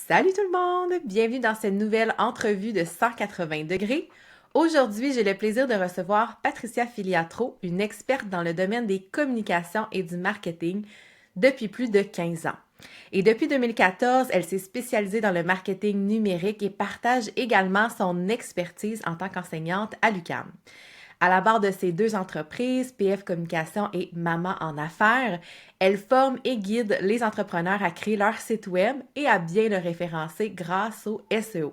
Salut tout le monde! Bienvenue dans cette nouvelle entrevue de 180 degrés. Aujourd'hui, j'ai le plaisir de recevoir Patricia Filiatro, une experte dans le domaine des communications et du marketing depuis plus de 15 ans. Et depuis 2014, elle s'est spécialisée dans le marketing numérique et partage également son expertise en tant qu'enseignante à l'UQAM. À la barre de ces deux entreprises, PF Communication et Maman en Affaires, elle forme et guide les entrepreneurs à créer leur site web et à bien le référencer grâce au SEO.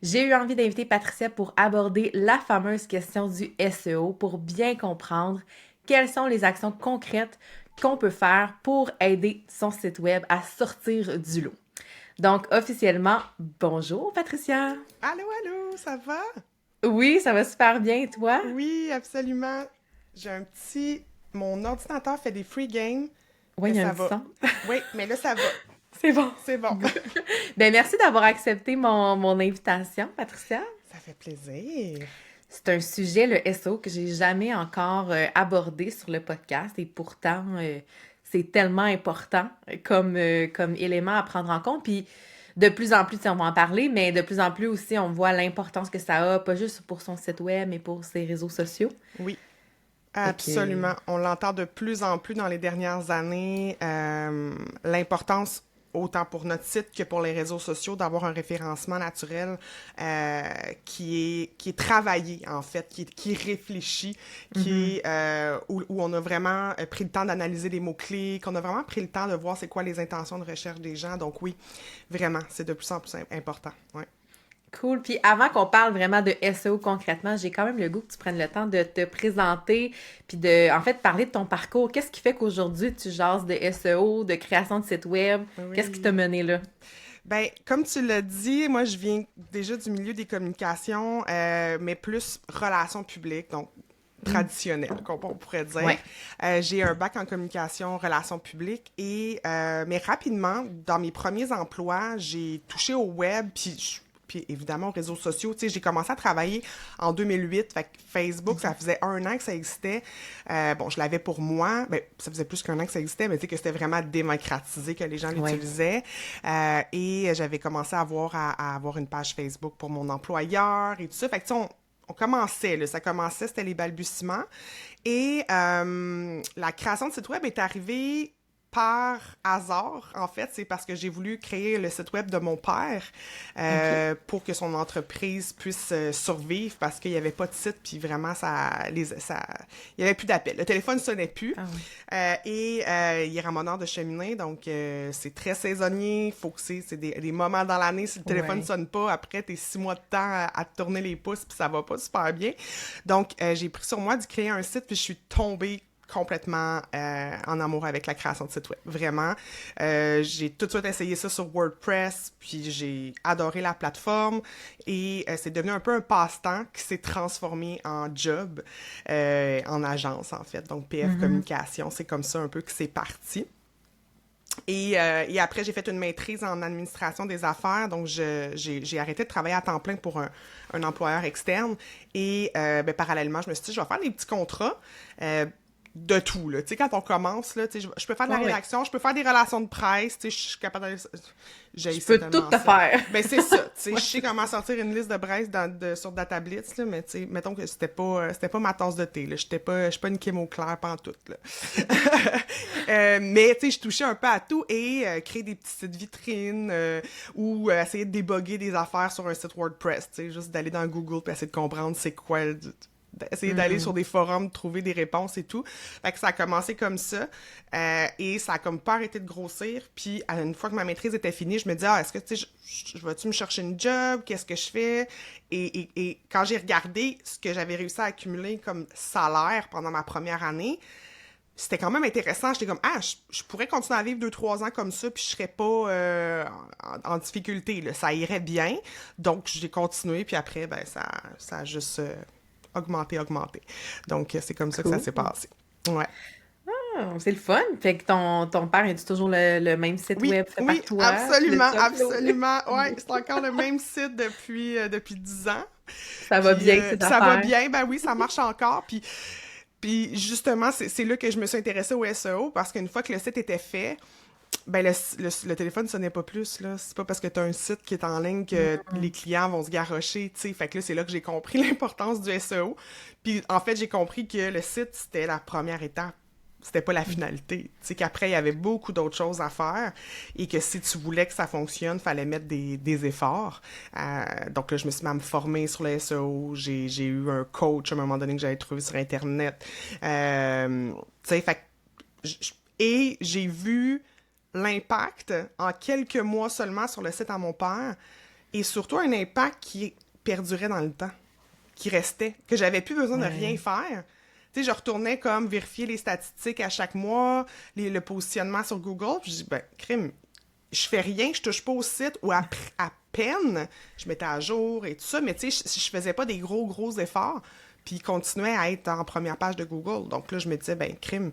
J'ai eu envie d'inviter Patricia pour aborder la fameuse question du SEO pour bien comprendre quelles sont les actions concrètes qu'on peut faire pour aider son site web à sortir du lot. Donc, officiellement, bonjour Patricia! Allô, allô, ça va? Oui, ça va super bien, et toi? Oui, absolument. J'ai un petit... Mon ordinateur fait des free games, Oui, mais il y a un ça petit va. son. Oui, mais là, ça va. C'est bon. C'est bon. Ben, merci d'avoir accepté mon invitation, Patricia. Ça fait plaisir. C'est un sujet, le SEO, que j'ai jamais encore abordé sur le podcast et pourtant, c'est tellement important comme élément à prendre en compte. Puis, de plus en plus, tu sais, on va en parler, mais de plus en plus aussi, on voit l'importance que ça a, pas juste pour son site web, mais pour ses réseaux sociaux. Oui, Fait que, absolument. On l'entend de plus en plus dans les dernières années, l'importance, autant pour notre site que pour les réseaux sociaux, d'avoir un référencement naturel qui est travaillé, en fait, qui est réfléchi, où on a vraiment pris le temps d'analyser les mots-clés, qu'on a vraiment pris le temps de voir c'est quoi les intentions de recherche des gens. Donc oui, vraiment, c'est de plus en plus important. Ouais. Cool. Puis avant qu'on parle vraiment de SEO concrètement, j'ai quand même le goût que tu prennes le temps de te présenter puis de, en fait, parler de ton parcours. Qu'est-ce qui fait qu'aujourd'hui, tu jases de SEO, de création de site web? Qu'est-ce qui t'a Oui. mené là? Ben, comme tu l'as dit, moi, je viens déjà du milieu des communications, mais plus relations publiques, donc traditionnelles, on pourrait dire. Ouais. J'ai un bac en communication, relations publiques, mais rapidement, dans mes premiers emplois, j'ai touché au web, puis évidemment aux réseaux sociaux. Tu sais, j'ai commencé à travailler en 2008, fait que Facebook, ça faisait un an que ça existait. Bon, je l'avais pour moi, ben, ça faisait plus qu'un an que ça existait, mais tu sais que c'était vraiment démocratisé, que les gens Ouais. l'utilisaient. Et j'avais commencé à avoir une page Facebook pour mon employeur et tout ça. Fait que tu sais, on commençait, là, ça commençait, c'était les balbutiements. Et la création de site web est arrivée par hasard, en fait, c'est parce que j'ai voulu créer le site web de mon père OK. pour que son entreprise puisse survivre parce qu'il n'y avait pas de site, puis vraiment, il n'y avait plus d'appels. Le téléphone ne sonnait plus. Ah oui. Il est ramoneur de cheminée, donc c'est très saisonnier. Il faut que c'est des moments dans l'année, si le téléphone ne Ouais. sonne pas, après, t'es 6 mois de temps à te tourner les pouces, puis ça va pas super bien. Donc, j'ai pris sur moi de créer un site, puis je suis tombée complètement en amour avec la création de site web. Vraiment. J'ai tout de suite essayé ça sur WordPress, puis j'ai adoré la plateforme et c'est devenu un peu un passe-temps qui s'est transformé en job, en agence en fait. Donc PF Communication, c'est comme ça un peu que c'est parti. Et après, j'ai fait une maîtrise en administration des affaires, donc j'ai arrêté de travailler à temps plein pour un employeur externe. Et ben, parallèlement, je me suis dit, je vais faire des petits contrats. De tout, là. Tu sais, quand on commence, là, tu sais, je peux faire de la Ouais, ouais. rédaction, je peux faire des relations de presse, tu sais, je suis capable de... J'ai Je peux tout certainement te ça. faire. Ben, c'est ça, tu sais, Ouais. je sais comment sortir une liste de presse sur Datablitz, là, mais tu sais, mettons que c'était pas ma tasse de thé, là. Je suis pas une Kim Auclair pantoute, là. Mais, tu sais, je touchais un peu à tout et créer des petits sites vitrines ou essayer de déboguer des affaires sur un site WordPress, tu sais, juste d'aller dans Google puis essayer de comprendre c'est quoi essayer d'aller sur des forums, trouver des réponses et tout. Fait que ça a commencé comme ça. Et ça a comme pas arrêté de grossir. Puis, une fois que ma maîtrise était finie, je me disais, ah, est-ce que, tu sais, je vais-tu me chercher une job? Qu'est-ce que je fais? Et quand j'ai regardé ce que j'avais réussi à accumuler comme salaire pendant ma première année, c'était quand même intéressant. J'étais comme, ah, je pourrais continuer à vivre 2-3 ans comme ça, puis je serais pas en difficulté, là. Ça irait bien. Donc, j'ai continué, puis après, ben, ça a juste augmenté. Donc, c'est comme ça que ça Cool. s'est passé. Ouais. Ah, c'est le fun. Fait que ton père a toujours le même site Oui, web fait par oui, toi. Tu absolument, l'as-tu uploadé? absolument. Ouais, c'est encore le même site depuis 10 ans. Ça va bien, cette Puis ça va affaire. bien, ben oui, ça marche encore. Puis justement, c'est là que je me suis intéressée au SEO parce qu'une fois que le site était fait, Ben, le téléphone sonnait pas plus, là. C'est pas parce que t'as un site qui est en ligne que les clients vont se garrocher, tu sais. Fait que là, c'est là que j'ai compris l'importance du SEO. Puis, en fait, j'ai compris que le site, c'était la première étape. C'était pas la finalité. Tu sais, qu'après, il y avait beaucoup d'autres choses à faire et que si tu voulais que ça fonctionne, fallait mettre des efforts. Donc là, je me suis même formée sur le SEO. J'ai eu un coach à un moment donné que j'avais trouvé sur Internet. Tu sais, fait que et j'ai vu l'impact en quelques mois seulement sur le site à mon père et surtout un impact qui perdurait dans le temps, qui restait, que j'avais plus besoin de rien faire. Tu sais, je retournais comme vérifier les statistiques à chaque mois, le positionnement sur Google, puis je dis, ben, crime, je fais rien, je touche pas au site, ou à peine, je mettais à jour et tout ça, mais tu sais, je faisais pas des gros efforts, puis il continuait à être en première page de Google. Donc là, je me disais, ben, crime,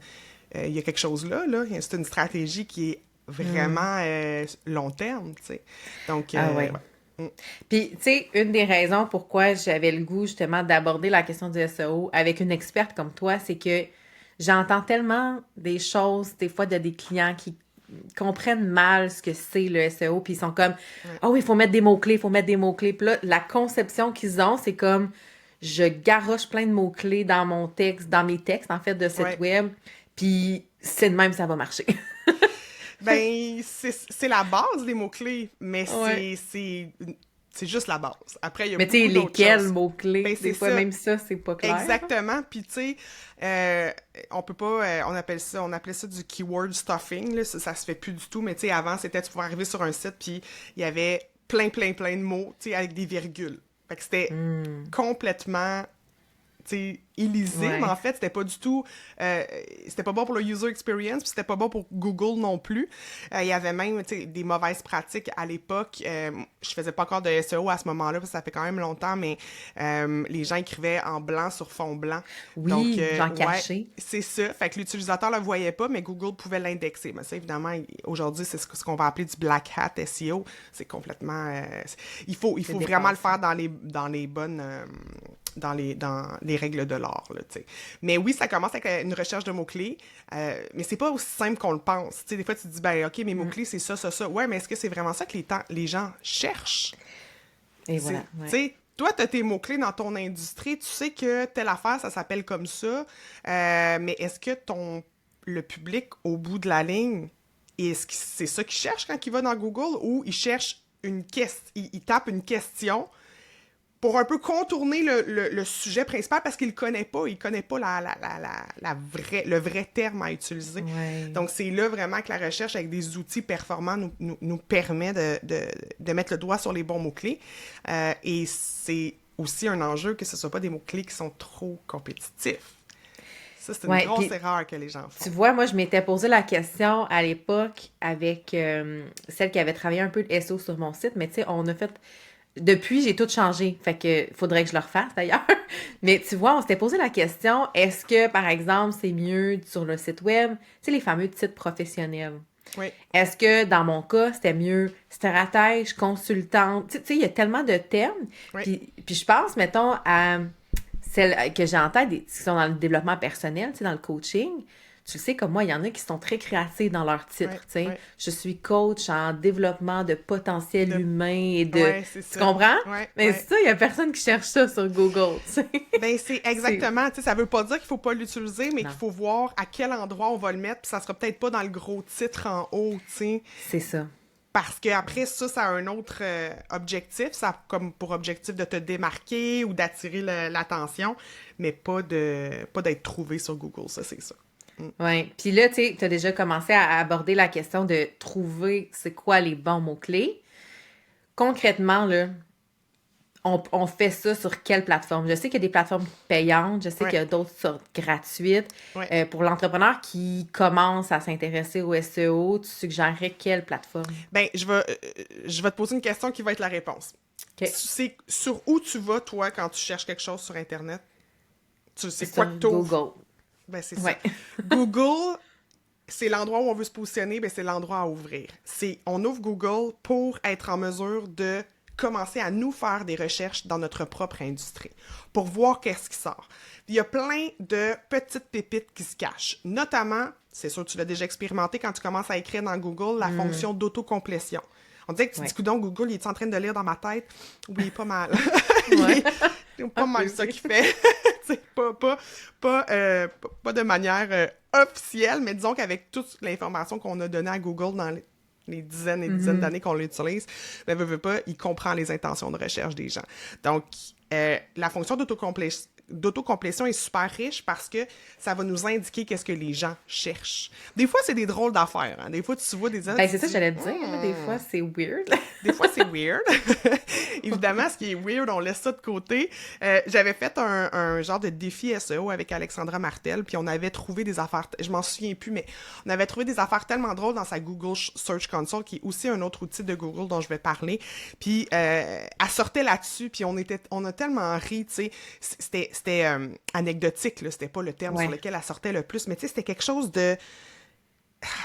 il y a quelque chose là. C'est une stratégie qui est vraiment long terme, tu sais. Donc, Ouais. Puis, tu sais, une des raisons pourquoi j'avais le goût justement d'aborder la question du SEO avec une experte comme toi, c'est que j'entends tellement des choses, des fois, de des clients qui comprennent mal ce que c'est le SEO, puis ils sont comme « Ah oui, il faut mettre des mots-clés, il faut mettre des mots-clés. » Puis là, la conception qu'ils ont, c'est comme « Je garoche plein de mots-clés dans mon texte, dans mes textes, en fait, de site web, puis c'est de même, ça va marcher. » Ben, c'est la base des mots-clés, mais c'est juste la base. Après, il y a Mais tu sais, beaucoup d'autres lesquels choses. mots-clés? Ben, Des c'est fois, ça. même ça, c'est pas clair. Exactement. Puis, tu sais, on peut pas, on appelait ça du keyword stuffing, là. Ça se fait plus du tout, mais tu sais, avant, c'était, tu pouvais arriver sur un site, puis il y avait plein de mots, tu sais, avec des virgules. Fait que c'était complètement illisible, en fait, c'était pas du tout c'était pas bon pour le user experience, puis c'était pas bon pour Google non plus. Il y avait même des mauvaises pratiques à l'époque. Je faisais pas encore de SEO à ce moment-là, parce que ça fait quand même longtemps, mais les gens écrivaient en blanc sur fond blanc. Oui, donc genre caché. c'est ça. Fait que l'utilisateur le voyait pas, mais Google pouvait l'indexer. Mais ça, évidemment, aujourd'hui, c'est ce qu'on va appeler du black hat SEO. C'est complètement il faut vraiment le faire dans les bonnes dans les règles de l'art, là, tu sais. Mais oui, ça commence avec une recherche de mots-clés, mais c'est pas aussi simple qu'on le pense. Tu sais, des fois, tu te dis, ben, OK, mes mots-clés, c'est ça, ça, ça. Ouais, mais est-ce que c'est vraiment ça que les gens cherchent? Et voilà. Tu sais, toi, tu as tes mots-clés dans ton industrie, tu sais que telle affaire, ça s'appelle comme ça, mais est-ce que le public, au bout de la ligne, est-ce que c'est ça qu'il cherche quand il va dans Google, ou il cherche il tape une question pour un peu contourner le sujet principal parce qu'il connaît pas le vrai terme à utiliser. Ouais. Donc, c'est là vraiment que la recherche avec des outils performants nous permet de mettre le doigt sur les bons mots-clés. Et c'est aussi un enjeu que ce ne soit pas des mots-clés qui sont trop compétitifs. Ça, c'est une grosse erreur que les gens font. Tu vois, moi, je m'étais posé la question à l'époque avec celle qui avait travaillé un peu de SEO sur mon site, mais tu sais, on a fait... Depuis, j'ai tout changé. Fait que faudrait que je le refasse d'ailleurs. Mais tu vois, on s'était posé la question, est-ce que, par exemple, c'est mieux sur le site web, tu sais, les fameux titres professionnels. Oui. Est-ce que, dans mon cas, c'était mieux stratège, consultante? Tu sais, il y a tellement de termes. Oui. Puis je pense, mettons, à celles que j'ai en tête, qui sont dans le développement personnel, tu sais, dans le coaching. Tu sais, comme moi, il y en a qui sont très créatifs dans leur titre, tu sais. Ouais. Je suis coach en développement de potentiel humain et de... Ouais, c'est ça. Tu comprends? Ouais, mais ça, il y a personne qui cherche ça sur Google, tu sais. Ben, c'est exactement, tu sais, ça veut pas dire qu'il faut pas l'utiliser, mais qu'il faut voir à quel endroit on va le mettre, puis ça sera peut-être pas dans le gros titre en haut, tu sais. C'est ça. Parce qu'après, ça a un autre objectif. Ça a comme pour objectif de te démarquer ou d'attirer l'attention, mais pas d'être trouvé sur Google, ça, c'est ça. Oui. Puis là, tu sais, tu as déjà commencé à aborder la question de trouver c'est quoi les bons mots-clés. Concrètement, là, on fait ça sur quelle plateforme? Je sais qu'il y a des plateformes payantes, je sais qu'il y a d'autres sortes gratuites. Pour l'entrepreneur qui commence à s'intéresser au SEO, tu suggérerais quelle plateforme? Ben, je vais te poser une question qui va être la réponse. Okay. C'est sur où tu vas, toi, quand tu cherches quelque chose sur Internet? C'est quoi que Google. Ben, c'est ça. Google, c'est l'endroit où on veut se positionner, ben, c'est l'endroit à ouvrir. On ouvre Google pour être en mesure de commencer à nous faire des recherches dans notre propre industrie pour voir qu'est-ce qui sort. Il y a plein de petites pépites qui se cachent, notamment, c'est sûr que tu l'as déjà expérimenté quand tu commences à écrire dans Google, la fonction d'autocomplétion. On dirait que tu dis, coudonc, Google, il est en train de lire dans ma tête? Oui, pas mal. C'est pas mal ça qu'il fait. C'est pas de manière officielle, mais disons qu'avec toute l'information qu'on a donnée à Google dans les dizaines et dizaines d'années qu'on l'utilise, ben, veut pas, il comprend les intentions de recherche des gens. Donc, la fonction d'autocomplétion est super riche parce que ça va nous indiquer qu'est-ce que les gens cherchent. Des fois, c'est des drôles d'affaires. Hein? Des fois, tu vois des... Ben, c'est ça que j'allais te dire. Des fois, c'est weird. Des fois, c'est weird. Évidemment, ce qui est weird, on laisse ça de côté. J'avais fait un genre de défi SEO avec Alexandra Martel, puis on avait trouvé des affaires... Je m'en souviens plus, mais on avait trouvé des affaires tellement drôles dans sa Google Search Console, qui est aussi un autre outil de Google dont je vais parler. Puis, elle sortait là-dessus, puis on a tellement ri, tu sais. C'était anecdotique, là. C'était pas le terme sur lequel elle sortait le plus, mais tu sais, c'était quelque chose de...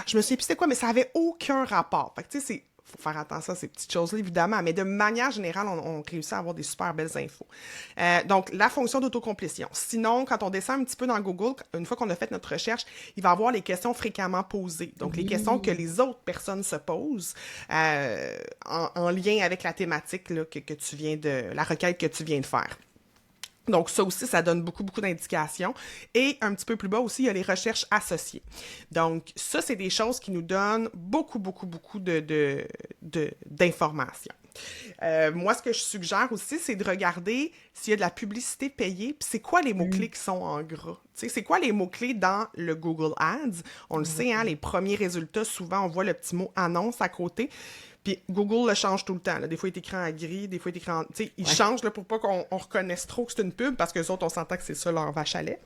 Je me souviens plus c'était quoi, mais ça avait aucun rapport. Fait que tu sais, faut faire attention à ces petites choses-là, évidemment, mais de manière générale, on réussit à avoir des super belles infos. Donc, la fonction d'autocomplétion. Sinon, quand on descend un petit peu dans Google, une fois qu'on a fait notre recherche, il va avoir les questions fréquemment posées. Donc, les questions que les autres personnes se posent en lien avec la thématique là, que tu viens de... la requête que tu viens de faire. Donc, ça aussi, ça donne beaucoup d'indications. Et un petit peu plus bas aussi, il y a les recherches associées. Donc, ça, c'est des choses qui nous donnent beaucoup d'informations. Moi, ce que je suggère aussi, c'est de regarder s'il y a de la publicité payée, puis c'est quoi les mots-clés qui sont en gras. Tu sais, c'est quoi les mots-clés dans le Google Ads? On le sait, hein, les premiers résultats, souvent, on voit le petit mot « annonce » à côté. Puis Google le change tout le temps. Là. Des fois, il est écrit en gris, des fois, il est écrit en... Tu sais, il change là, pour pas qu'on reconnaisse trop que c'est une pub, parce que les autres, on s'entend que c'est ça leur vache à lait.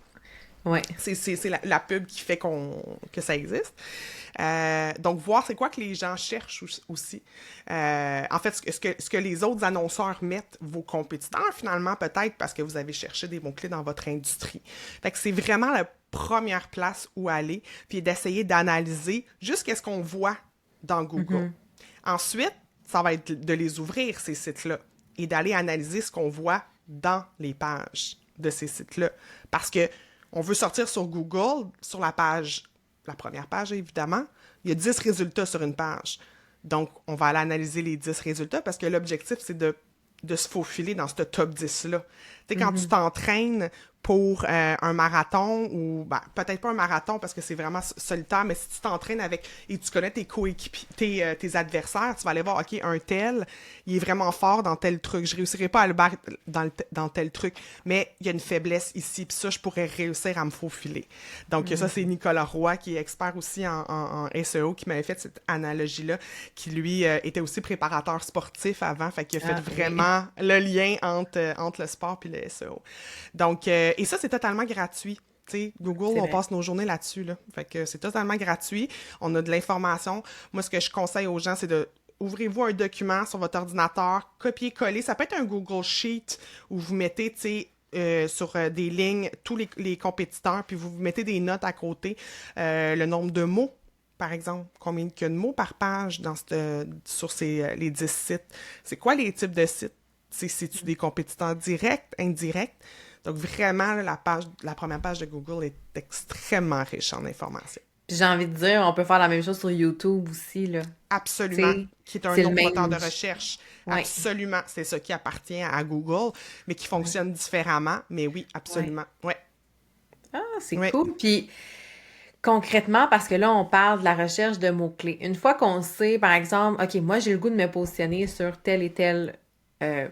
Ouais. C'est la pub qui fait que ça existe. Donc, voir c'est quoi que les gens cherchent aussi. En fait, ce que les autres annonceurs mettent, vos compétiteurs, finalement, peut-être parce que vous avez cherché des mots-clés dans votre industrie. Fait que c'est vraiment la première place où aller, puis d'essayer d'analyser juste qu'est-ce qu'on voit dans Google. Ensuite, ça va être de les ouvrir, ces sites-là, et d'aller analyser ce qu'on voit dans les pages de ces sites-là. Parce que on veut sortir sur Google, sur la première page, évidemment, il y a 10 résultats sur une page. Donc, on va aller analyser les 10 résultats parce que l'objectif, c'est de se faufiler dans ce top 10-là. Tu sais, quand tu t'entraînes pour un marathon, ou ben, peut-être pas un marathon parce que c'est vraiment solitaire, mais si tu t'entraînes avec et tu connais tes coéquipiers, tes adversaires, tu vas aller voir, OK, un tel, il est vraiment fort dans tel truc. Je réussirai pas à le battre dans tel truc, mais il y a une faiblesse ici, puis ça, je pourrais réussir à me faufiler. Donc, ça, c'est Nicolas Roy, qui est expert aussi en SEO, qui m'avait fait cette analogie-là, qui, lui, était aussi préparateur sportif avant, fait qu'il a fait vraiment le lien entre le sport puis le SEO. Donc, et ça, c'est totalement gratuit. T'sais, Google, on passe nos journées là-dessus. Là. Fait que c'est totalement gratuit. On a de l'information. Moi, ce que je conseille aux gens, c'est de ouvrez-vous un document sur votre ordinateur, copier-coller. Ça peut être un Google Sheet où vous mettez, sur des lignes tous les compétiteurs, puis vous mettez des notes à côté. Le nombre de mots, par exemple. Combien il y a de mots par page sur les 10 sites. C'est quoi les types de sites? C'est-tu des compétiteurs directs, indirects? Donc, vraiment, la première page de Google est extrêmement riche en informations. Puis j'ai envie de dire, on peut faire la même chose sur YouTube aussi, là. Absolument, qui est un autre moteur de recherche. Ouais. Absolument, c'est ça qui appartient à Google, mais qui fonctionne différemment. Mais oui, absolument, ouais. Ah, c'est cool. Puis, concrètement, parce que là, on parle de la recherche de mots-clés. Une fois qu'on sait, par exemple, OK, moi, j'ai le goût de me positionner sur tel et tel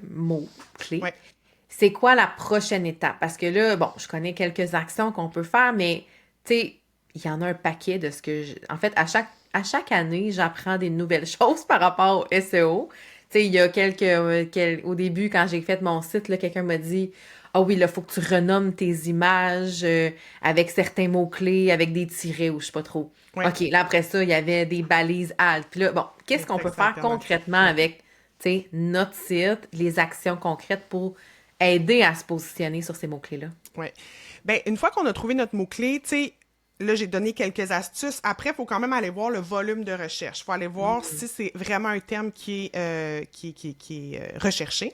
mot-clé. Ouais. C'est quoi la prochaine étape? Parce que là, bon, je connais quelques actions qu'on peut faire, mais, tu sais, il y en a un paquet de ce que En fait, à chaque année, j'apprends des nouvelles choses par rapport au SEO. Tu sais, il y a au début, quand j'ai fait mon site, là, quelqu'un m'a dit « Ah oui, là, il faut que tu renommes tes images avec certains mots-clés, avec des tirets ou je sais pas trop. Ouais. OK, là, après ça, il y avait des balises alt. Puis là, bon, qu'est-ce qu'on peut faire concrètement avec, tu sais, notre site, les actions concrètes pour aider à se positionner sur ces mots-clés-là? Oui. Bien, une fois qu'on a trouvé notre mot-clé, tu sais, là, j'ai donné quelques astuces. Après, il faut quand même aller voir le volume de recherche. Il faut aller voir si c'est vraiment un terme qui est recherché.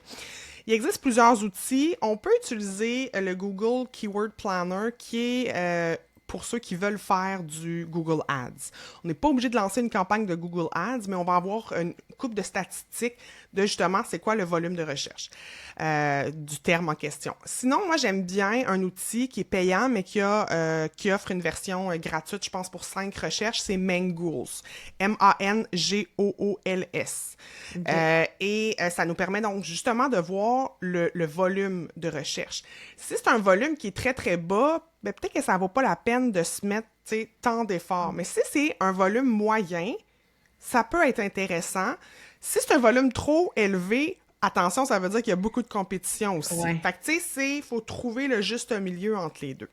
Il existe plusieurs outils. On peut utiliser le Google Keyword Planner qui est pour ceux qui veulent faire du Google Ads. On n'est pas obligé de lancer une campagne de Google Ads, mais on va avoir une couple de statistiques de justement c'est quoi le volume de recherche du terme en question. Sinon, moi, j'aime bien un outil qui est payant, mais qui offre une version gratuite, je pense, pour 5 recherches. C'est Mangools. Mangools. Okay. Ça nous permet donc justement de voir le volume de recherche. Si c'est un volume qui est très, très bas, ben, peut-être que ça ne vaut pas la peine de se mettre tant d'efforts. Mais si c'est un volume moyen, ça peut être intéressant. Si c'est un volume trop élevé, attention, ça veut dire qu'il y a beaucoup de compétition aussi. Ouais. Fait que, tu sais, il faut trouver le juste milieu entre les deux.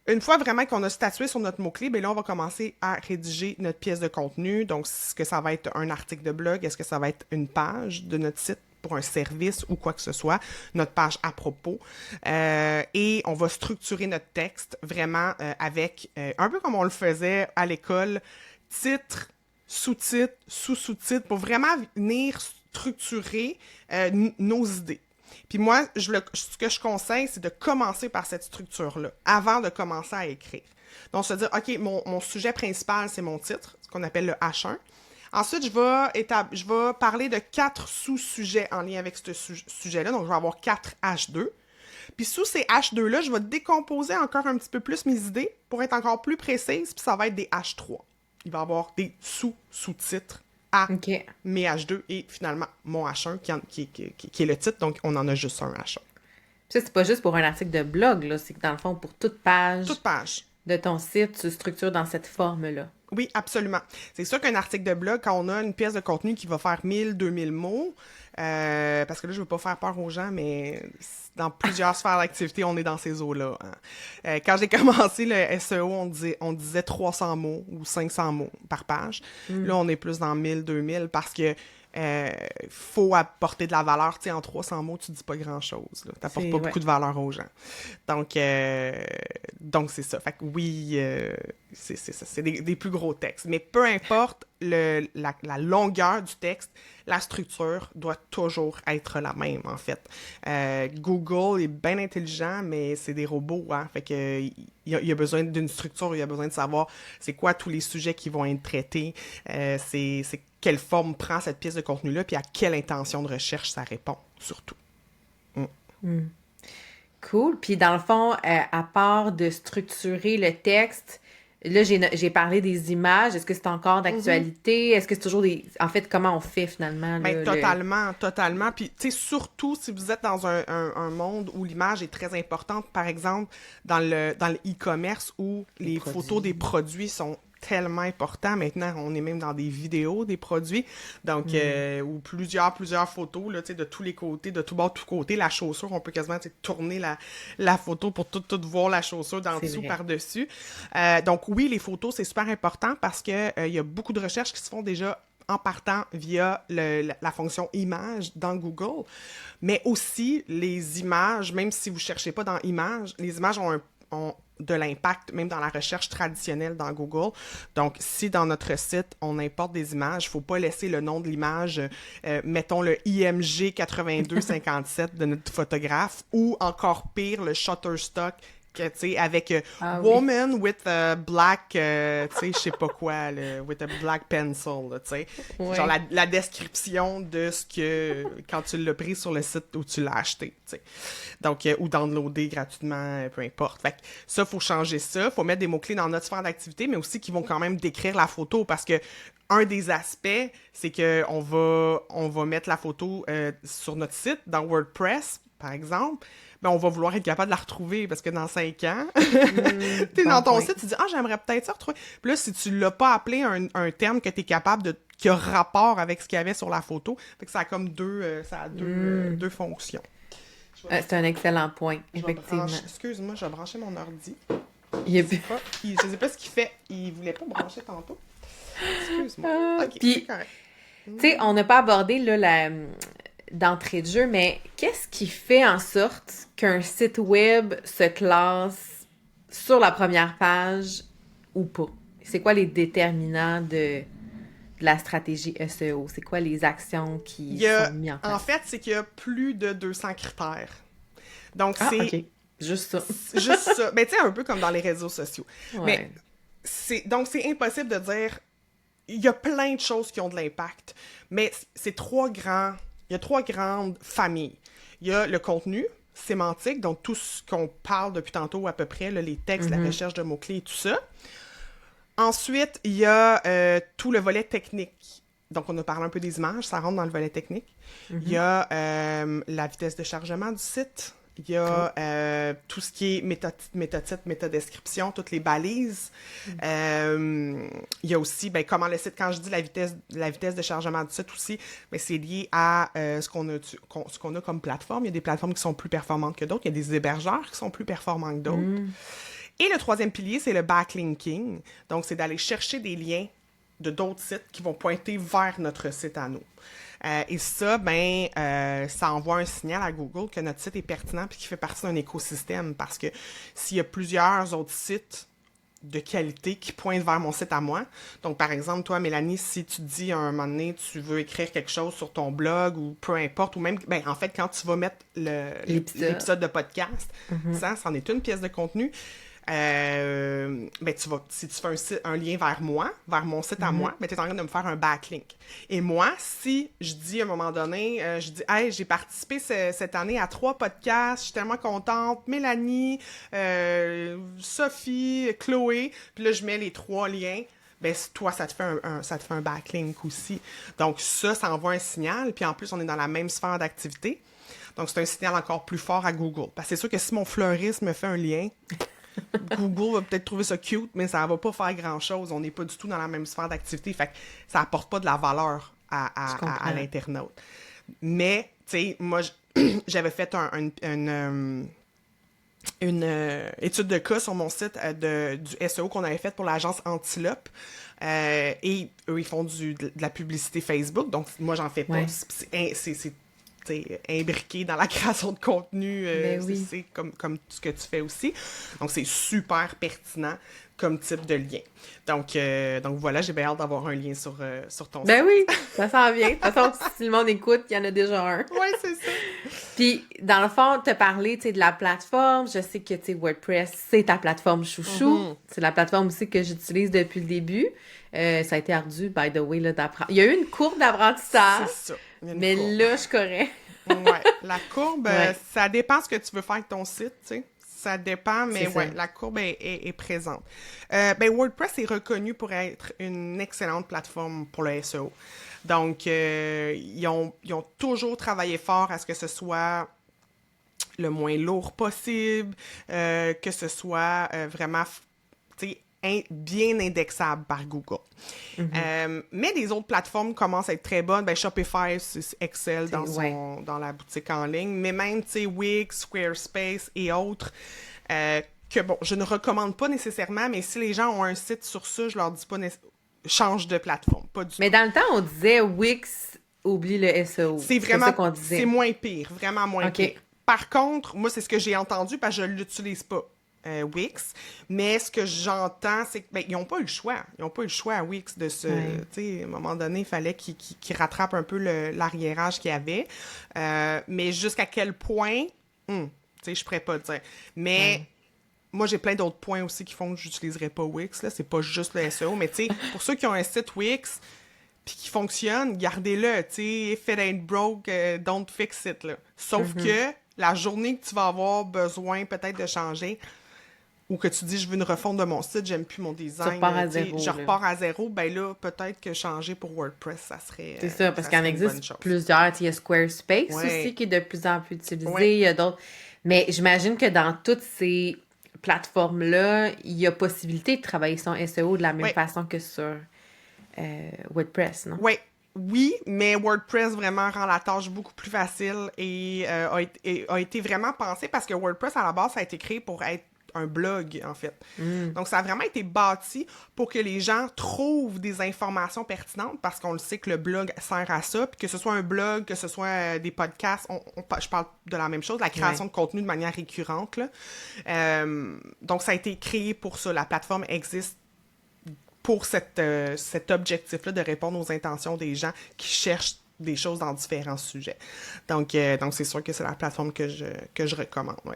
Une fois vraiment qu'on a statué sur notre mot-clé, bien là, on va commencer à rédiger notre pièce de contenu. Donc, est-ce que ça va être un article de blog? Est-ce que ça va être une page de notre site pour un service ou quoi que ce soit? Notre page à propos. Et on va structurer notre texte vraiment avec, un peu comme on le faisait à l'école, titre, sous-titre, sous-sous-titre, pour vraiment venir structurer nos idées. Puis moi, ce que je conseille, c'est de commencer par cette structure-là, avant de commencer à écrire. Donc, se dire, OK, mon sujet principal, c'est mon titre, ce qu'on appelle le H1. Ensuite, je vais parler de 4 sous-sujets en lien avec ce sujet-là. Donc, je vais avoir 4 H2. Puis sous ces H2-là, je vais décomposer encore un petit peu plus mes idées pour être encore plus précise, puis ça va être des H3. Il va y avoir des sous-titres à mes H2 et finalement mon H1 qui est le titre, donc on en a juste un H1. Ça, c'est pas juste pour un article de blog, là, c'est que dans le fond, pour toute page de ton site, tu structures dans cette forme-là. Oui, absolument. C'est sûr qu'un article de blog, quand on a une pièce de contenu qui va faire 1000-2000 mots, parce que là, je veux pas faire peur aux gens, mais dans plusieurs sphères d'activité, on est dans ces eaux-là. Hein. Quand j'ai commencé le SEO, on disait 300 mots ou 500 mots par page. Là, on est plus dans 1000-2000 parce que faut apporter de la valeur. Tu sais, en 300 mots, tu dis pas grand-chose. Tu n'apportes pas beaucoup de valeur aux gens. Donc c'est ça. Fait que oui, c'est ça. C'est des plus gros textes. Mais peu importe la longueur du texte, la structure doit toujours être la même, en fait. Google est bien intelligent, mais c'est des robots, hein. Fait que il y a besoin d'une structure, il y a besoin de savoir c'est quoi tous les sujets qui vont être traités, c'est quelle forme prend cette pièce de contenu-là, puis à quelle intention de recherche ça répond, surtout. Cool. Puis dans le fond, à part de structurer le texte, là, j'ai parlé des images. Est-ce que c'est encore d'actualité? Est-ce que c'est toujours des... En fait, comment on fait finalement? Bien, totalement. Puis, tu sais, surtout si vous êtes dans un monde où l'image est très importante, par exemple, dans le e-commerce où les photos des produits sont tellement importants. Maintenant, on est même dans des vidéos des produits. Donc, ou plusieurs photos, là, tu sais, de tous les côtés, de tout bord, de tous côtés. La chaussure, on peut quasiment tourner la photo pour tout voir la chaussure d'en dessous, par-dessus. Donc, oui, les photos, c'est super important parce que il y a beaucoup de recherches qui se font déjà en partant via la fonction images dans Google. Mais aussi, les images, même si vous ne cherchez pas dans images, les images ont de l'impact, même dans la recherche traditionnelle dans Google. Donc, si dans notre site, on importe des images, il ne faut pas laisser le nom de l'image, mettons le IMG 8257 de notre photographe, ou encore pire, le Shutterstock, tu sais, avec woman with a black, tu sais, je sais pas quoi, with a black pencil, tu sais. Genre la description de ce que, quand tu l'as pris sur le site où tu l'as acheté, tu sais. Donc, ou downloader gratuitement, peu importe. Fait que ça, faut changer ça. Faut mettre des mots-clés dans notre sphère d'activité, mais aussi qui vont quand même décrire la photo parce que un des aspects, c'est que on va mettre la photo sur notre site, dans WordPress, par exemple. Ben, on va vouloir être capable de la retrouver parce que dans 5 ans, t'es dans ton site, tu dis « Ah, j'aimerais peut-être ça retrouver. » Puis là, si tu l'as pas appelé un terme que t'es capable qui a rapport avec ce qu'il y avait sur la photo, fait que ça a comme deux deux fonctions. C'est un excellent point, effectivement. Excuse-moi, je vais brancher mon ordi. Je sais pas ce qu'il fait. Il voulait pas brancher tantôt. Excuse-moi. OK, puis, c'est correct. Tu sais, on n'a pas abordé là, d'entrée de jeu, mais qu'est-ce qui fait en sorte qu'un site web se classe sur la première page ou pas? C'est quoi les déterminants de la stratégie SEO? C'est quoi les actions qui sont mises en place? En fait, c'est qu'il y a plus de 200 critères. Donc, Ah, c'est... OK. Juste ça. juste ça. Ben, tu sais, un peu comme dans les réseaux sociaux. Ouais. Mais donc, c'est impossible de dire... Il y a plein de choses qui ont de l'impact. Mais c'est il y a trois grandes familles. Il y a le contenu sémantique, donc tout ce qu'on parle depuis tantôt à peu près, là, les textes, la recherche de mots-clés et tout ça. Ensuite, il y a tout le volet technique. Donc, on a parlé un peu des images, ça rentre dans le volet technique. Il y a la vitesse de chargement du site. Il y a tout ce qui est métatitre, métadescription, toutes les balises. Il y a aussi, comment le site, quand je dis la vitesse de chargement du site aussi, c'est lié à ce qu'on a comme plateforme. Il y a des plateformes qui sont plus performantes que d'autres. Il y a des hébergeurs qui sont plus performants que d'autres. Et le troisième pilier, c'est le backlinking. Donc, c'est d'aller chercher des liens de d'autres sites qui vont pointer vers notre site à nous. Et ça, ça envoie un signal à Google que notre site est pertinent et qu'il fait partie d'un écosystème. Parce que s'il y a plusieurs autres sites de qualité qui pointent vers mon site à moi, donc par exemple, toi, Mélanie, si tu te dis à un moment donné, tu veux écrire quelque chose sur ton blog ou peu importe, ou même, en fait, quand tu vas mettre l'épisode de podcast, ça en est une pièce de contenu. Si tu fais un lien vers moi, vers mon site à moi, tu es en train de me faire un backlink. Et moi, si je dis à un moment donné, hey, j'ai participé cette année à 3 podcasts, je suis tellement contente, Mélanie, Sophie, Chloé, puis là, je mets les 3 liens, toi, ça te fait un backlink aussi. Donc ça envoie un signal, puis en plus, on est dans la même sphère d'activité. Donc, c'est un signal encore plus fort à Google. Parce que c'est sûr que si mon fleuriste me fait un lien, Google va peut-être trouver ça cute, mais ça va pas faire grand-chose. On n'est pas du tout dans la même sphère d'activité. Fait que ça apporte pas de la valeur à l'internaute. Mais, tu sais, moi, j'avais fait une étude de cas sur mon site du SEO qu'on avait fait pour l'agence Antilope. Et eux, ils font de la publicité Facebook. Donc, moi, j'en fais pas. Ouais. C'est imbriqué dans la création de contenu, c'est comme ce que tu fais aussi. Donc, c'est super pertinent comme type de lien. Donc voilà, j'ai bien hâte d'avoir un lien sur ton site. Oui, ça s'en vient. De toute façon, si le monde écoute, il y en a déjà un. Oui, c'est ça. Puis, dans le fond, tu as parlé, de la plateforme. Je sais que, WordPress, c'est ta plateforme chouchou. C'est la plateforme aussi que j'utilise depuis le début. Ça a été ardu, by the way, là, d'apprendre. Il y a eu une courbe d'apprentissage. C'est ça. Mais là, je suis correct. Ouais, la courbe, ça dépend ce que tu veux faire avec ton site, tu sais. Ça dépend, mais la courbe est présente. WordPress est reconnu pour être une excellente plateforme pour le SEO. Donc, ils ont toujours travaillé fort à ce que ce soit le moins lourd possible, que ce soit vraiment, tu sais, bien indexable par Google. Mais les autres plateformes commencent à être très bonnes. Shopify, c'est Excel dans la boutique en ligne, mais même, tu sais, Wix, Squarespace et autres, que bon, je ne recommande pas nécessairement, mais si les gens ont un site sur ça, je leur dis pas change de plateforme, pas du tout. Mais dans le temps, on disait Wix, oublie le SEO. C'est vraiment, ça qu'on disait. C'est moins pire, vraiment moins pire. Par contre, moi, c'est ce que j'ai entendu parce que je l'utilise pas. Wix, mais ce que j'entends, c'est qu'ils n'ont pas eu le choix. Ils n'ont pas eu le choix à Wix de se... Tu sais, à un moment donné, il fallait qu'ils rattrapent un peu l'arriérage qu'il y avait. Mais jusqu'à quel point, tu sais, je ne pourrais pas dire. Mais moi, j'ai plein d'autres points aussi qui font que je n'utiliserais pas Wix. Là. C'est pas juste le SEO, mais tu sais, pour ceux qui ont un site Wix puis qui fonctionne, gardez-le. Tu sais, if it ain't broke, don't fix it. Là. Sauf que la journée que tu vas avoir besoin peut-être de changer, ou que tu dis, je veux une refonte de mon site, j'aime plus mon design. Tu repars à zéro, je repars à zéro, là, peut-être que changer pour WordPress, ça serait. C'est ça, parce qu'il en existe plusieurs. Il y a Squarespace aussi qui est de plus en plus utilisé. Il y a d'autres. Mais j'imagine que dans toutes ces plateformes-là, il y a possibilité de travailler son SEO de la même façon que sur WordPress, non? Oui, mais WordPress vraiment rend la tâche beaucoup plus facile et a été vraiment pensé parce que WordPress, à la base, ça a été créé pour être un blog, en fait. Donc, ça a vraiment été bâti pour que les gens trouvent des informations pertinentes parce qu'on le sait que le blog sert à ça, puis que ce soit un blog, que ce soit des podcasts, je parle de la même chose, la création de contenu de manière récurrente, là. Donc, ça a été créé pour ça. La plateforme existe pour cet objectif-là de répondre aux intentions des gens qui cherchent des choses dans différents sujets. Donc c'est sûr que c'est la plateforme que je recommande, ouais.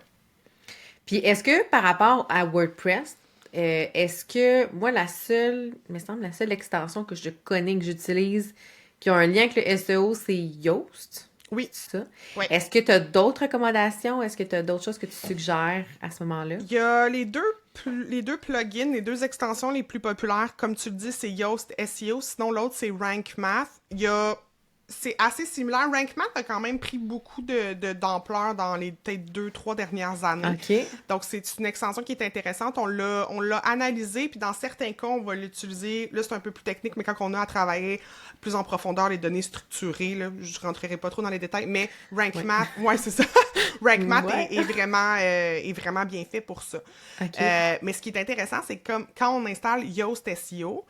Puis est-ce que par rapport à WordPress, est-ce que moi, il me semble, la seule extension que je connais, que j'utilise, qui a un lien avec le SEO, c'est Yoast? Oui. C'est ça? Oui. Est-ce que tu as d'autres recommandations? Est-ce que tu as d'autres choses que tu suggères à ce moment-là? Il y a les deux plugins, les deux extensions les plus populaires, comme tu le dis, c'est Yoast SEO, sinon l'autre c'est Rank Math. C'est assez similaire. Rank Math a quand même pris beaucoup d'ampleur dans les peut-être 2-3 dernières années. OK. Donc, c'est une extension qui est intéressante. On l'a analysée, puis dans certains cas, on va l'utiliser. Là, c'est un peu plus technique, mais quand on a à travailler plus en profondeur les données structurées, là, je rentrerai pas trop dans les détails, mais Rank Math, ouais, c'est ça. Rank Math est vraiment bien fait pour ça. Okay. Mais ce qui est intéressant, c'est que quand on installe Yoast SEO,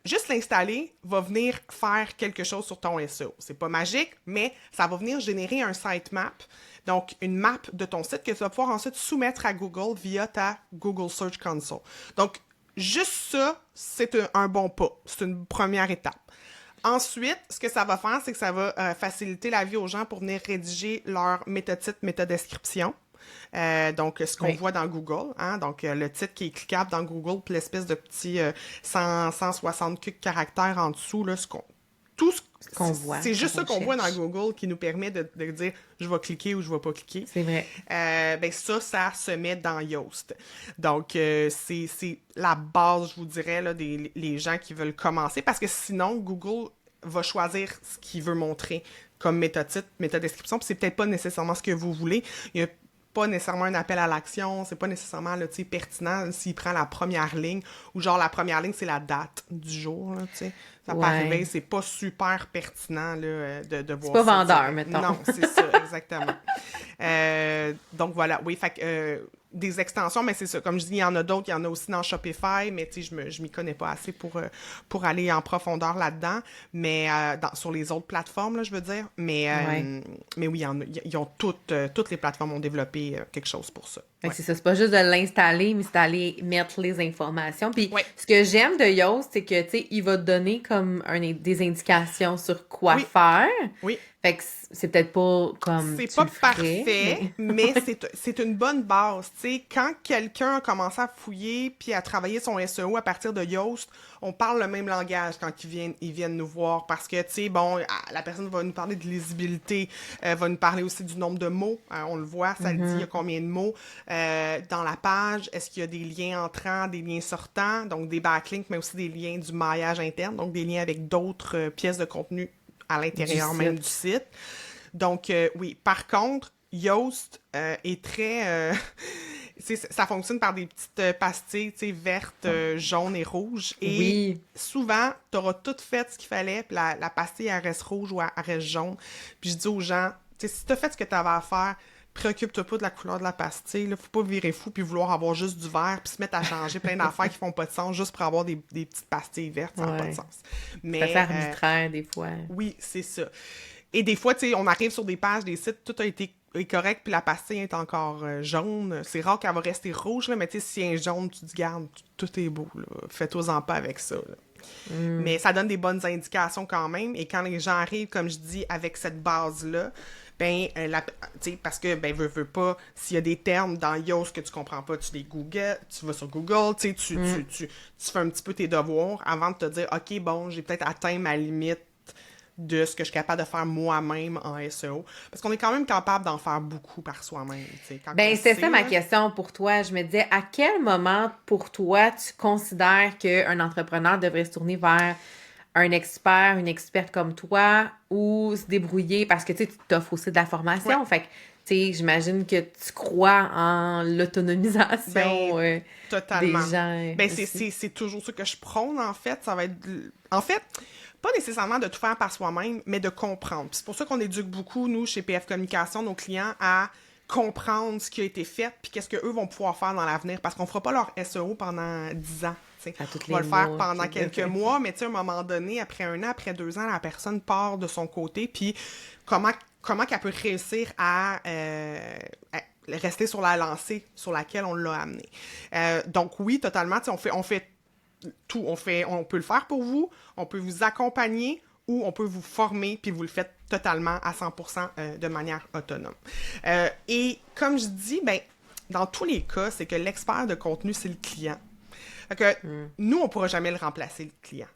juste l'installer va venir faire quelque chose sur ton SEO. C'est pas magique, mais ça va venir générer un sitemap. Donc, une map de ton site que tu vas pouvoir ensuite soumettre à Google via ta Google Search Console. Donc, juste ça, c'est un bon pas. C'est une première étape. Ensuite, ce que ça va faire, c'est que ça va faciliter la vie aux gens pour venir rédiger leur métatitre, métadescription. Donc, ce qu'on voit dans Google, hein, donc le titre qui est cliquable dans Google, puis l'espèce de petit 160 caractères en dessous, là, qu'on voit. C'est juste ça qu'on voit dans Google qui nous permet de dire je vais cliquer ou je vais pas cliquer. C'est vrai. Ben ça se met dans Yoast. Donc, c'est la base, je vous dirais, là, les gens qui veulent commencer, parce que sinon, Google va choisir ce qu'il veut montrer comme métatitre, métadescription, puis c'est peut-être pas nécessairement ce que vous voulez. Il y a pas nécessairement un appel à l'action, c'est pas nécessairement là, pertinent s'il prend la première ligne, ou genre la première ligne, c'est la date du jour, là, tu sais. Ça peut arriver, c'est pas super pertinent là, de voir ça. C'est pas vendeur, mettons. Non, c'est ça, exactement. Donc voilà, oui, fait que des extensions, mais c'est ça. Comme je dis, il y en a d'autres, il y en a aussi dans Shopify, mais tu sais, je m'y connais pas assez pour aller en profondeur là-dedans, mais sur les autres plateformes, là, je veux dire. Mais oui, ils ont toutes les plateformes ont développé quelque chose pour ça. Ouais. C'est ça, c'est pas juste de l'installer, mais c'est d'aller mettre les informations. Puis ce que j'aime de Yoast, c'est que, tu sais, il va te donner comme des indications sur quoi faire. Oui. Fait que c'est peut-être pas comme c'est pas parfait, mais c'est une bonne base. Tu sais, quand quelqu'un a commencé à fouiller puis à travailler son SEO à partir de Yoast, on parle le même langage quand ils viennent nous voir, parce que, tu sais, bon, la personne va nous parler de lisibilité, va nous parler aussi du nombre de mots. On le voit, ça le dit, il y a combien de mots dans la page. Est-ce qu'il y a des liens entrants, des liens sortants, donc des backlinks, mais aussi des liens du maillage interne, donc des liens avec d'autres pièces de contenu à l'intérieur même du site. Donc, oui. Par contre, Yoast est très... ça fonctionne par des petites pastilles, tu sais, vertes, jaunes et rouges. Et souvent, tu auras tout fait ce qu'il fallait, puis la pastille, elle reste rouge ou elle reste jaune. Puis je dis aux gens, tu sais, si tu as fait ce que tu avais à faire, préoccupe-toi pas de la couleur de la pastille. Là, faut pas virer fou puis vouloir avoir juste du vert puis se mettre à changer plein d'affaires qui font pas de sens juste pour avoir des petites pastilles vertes. Ça n'a pas de sens. Mais, ça fait arbitraire des fois. Oui, c'est ça. Et des fois, tu sais, on arrive sur des pages, des sites, tout a été correct puis la pastille est encore jaune. C'est rare qu'elle va rester rouge, là, mais tu sais, si elle est jaune, tu te gardes, tout est beau. Là. Fais-toi-en pas avec ça. Là. Mais ça donne des bonnes indications quand même. Et quand les gens arrivent, comme je dis, avec cette base-là, ben, parce que, ben, veux pas, s'il y a des termes dans Yoast que tu comprends pas, tu les googles, tu vas sur Google, tu fais un petit peu tes devoirs avant de te dire, OK, bon, j'ai peut-être atteint ma limite de ce que je suis capable de faire moi-même en SEO. Parce qu'on est quand même capable d'en faire beaucoup par soi-même. Ben, c'est ça ma question pour toi. Je me disais, à quel moment, pour toi, tu considères qu'un entrepreneur devrait se tourner vers un expert, une experte comme toi, ou se débrouiller, parce que tu t'offres aussi de la formation, fait que, tu sais, j'imagine que tu crois en l'autonomisation totalement. Des gens. Ben, c'est toujours ce que je prône, en fait. Ça va être... En fait, pas nécessairement de tout faire par soi-même, mais de comprendre. Puis c'est pour ça qu'on éduque beaucoup, nous, chez PF Communication, nos clients, à comprendre ce qui a été fait, puis qu'est-ce qu'eux vont pouvoir faire dans l'avenir, parce qu'on fera pas leur SEO pendant 10 ans. On va le faire pendant quelques mois, mais à un moment donné, après 1 an, après 2 ans, la personne part de son côté, puis comment qu'elle peut réussir à rester sur la lancée sur laquelle on l'a amené. Donc oui, totalement, on fait tout. On peut le faire pour vous, on peut vous accompagner ou on peut vous former, puis vous le faites totalement à 100% de manière autonome. Et comme je dis, ben, dans tous les cas, c'est que l'expert de contenu, c'est le client. Fait que nous, on ne pourra jamais le remplacer, le client.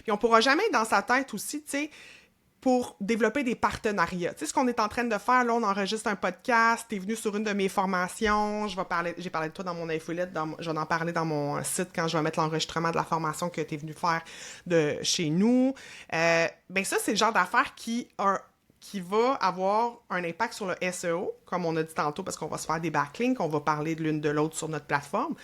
Puis on ne pourra jamais, dans sa tête aussi, tu sais, pour développer des partenariats. Tu sais, ce qu'on est en train de faire, là, on enregistre un podcast, t'es venu sur une de mes formations, j'ai parlé de toi dans mon infolette, je vais en parler dans mon site quand je vais mettre l'enregistrement de la formation que t'es venu faire de chez nous. Ben ça, c'est le genre d'affaires qui va avoir un impact sur le SEO, comme on a dit tantôt, parce qu'on va se faire des backlinks, on va parler de l'une de l'autre sur notre plateforme.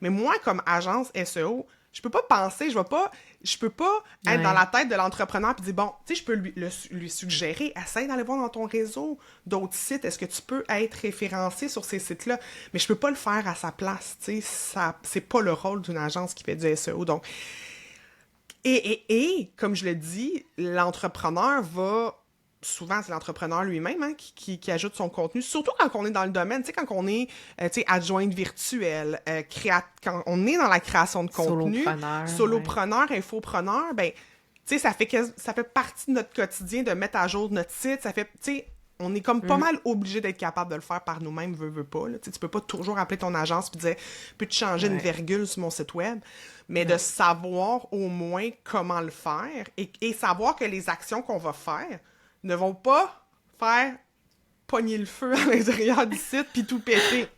Mais moi, comme agence SEO, je peux pas penser, je peux pas être dans la tête de l'entrepreneur et dire, bon, tu sais, je peux lui suggérer, essaye d'aller voir dans ton réseau d'autres sites, est-ce que tu peux être référencé sur ces sites-là? Mais je peux pas le faire à sa place, tu sais, c'est pas le rôle d'une agence qui fait du SEO, donc... Et comme je le dis, l'entrepreneur va... Souvent, c'est l'entrepreneur lui-même hein, qui ajoute son contenu, surtout quand on est dans le domaine, tu sais, quand on est adjointe virtuelle, quand on est dans la création de contenu, solopreneur, infopreneur, ben, tu sais, ça fait partie de notre quotidien de mettre à jour notre site, ça fait, tu sais, on est comme pas mal obligé d'être capable de le faire par nous-mêmes, veux pas, là. Tu peux pas toujours appeler ton agence et dire, peux-tu changer une virgule sur mon site web, mais de savoir au moins comment le faire et savoir que les actions qu'on va faire ne vont pas faire pogner le feu à l'intérieur du site puis tout péter.